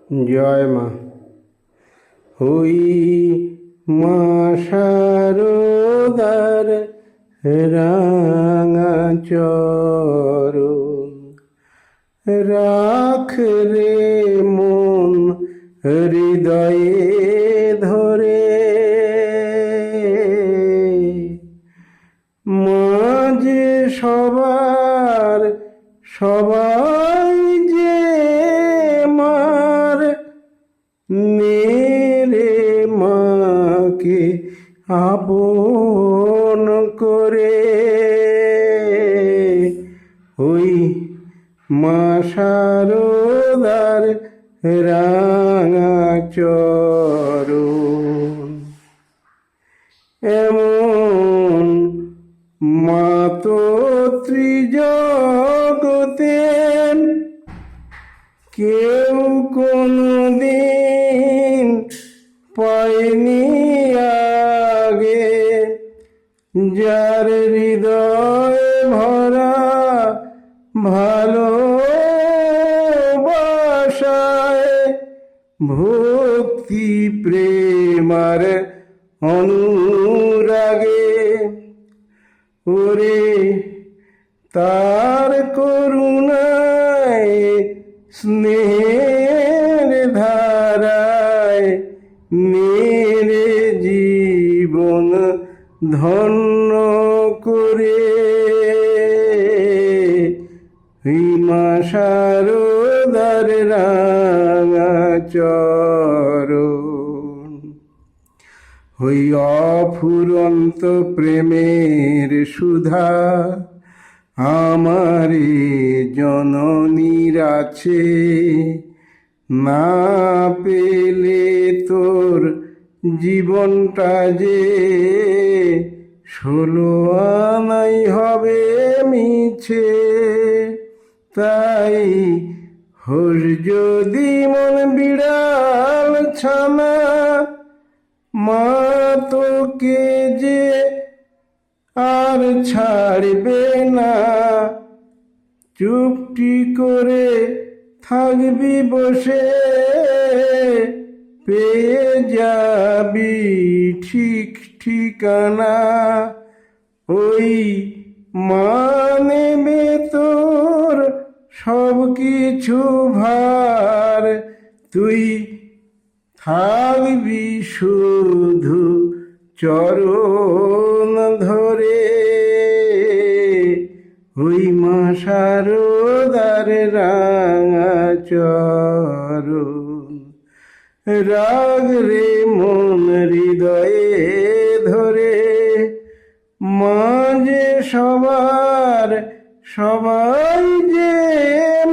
জয় মা। ওই মা শারদার রাঙা চরণ রাখ রে মন হৃদয়ে ধরে। মাঝে সবার সবাই যে মার মেরে মাকে আপন করে। ওই মা শারদার রাঙা চরণ। এমন মা তো ত্রিজগতে কেউ কোনদিন পায়নি আগে, যার হৃদয় ভরা ভালোবাসায় ভক্তি প্রেমার অনুরাগে। ওরে তার করুণায় স্নেহের ধারায় মেরে জীবন ধন্য করে। মা শারদার রাঙা চরণ। ওই অফুরন্ত প্রেমের সুধা আমারে জননীর আছে, না পেলে তোর জীবনটা যে 16 আনাই হবে মিছে। তাই হোস যদি মন বিড়াল ছানা, মা তোকে যে আর ছাড়বে না। চুপটি করে থাকবি বসে, পেয়ে যাবি ঠিক ঠিকানা। ওই মা নেবে তোর সব কিছু ভার, তুই থাকবি শুধু চরণ ধরে। ওই মা শারদার রাঙা চরণ রাগ রে মন হৃদয়ে ধরে। মা যে সবার সবাই যে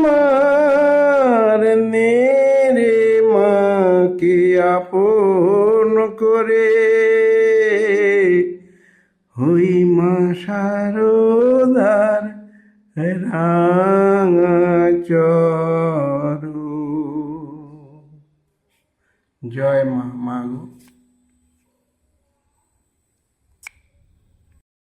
মার মেরে মাকে আপন করে। ওই মা শারদার রাঙা চরণ। জয় মা। মা গো।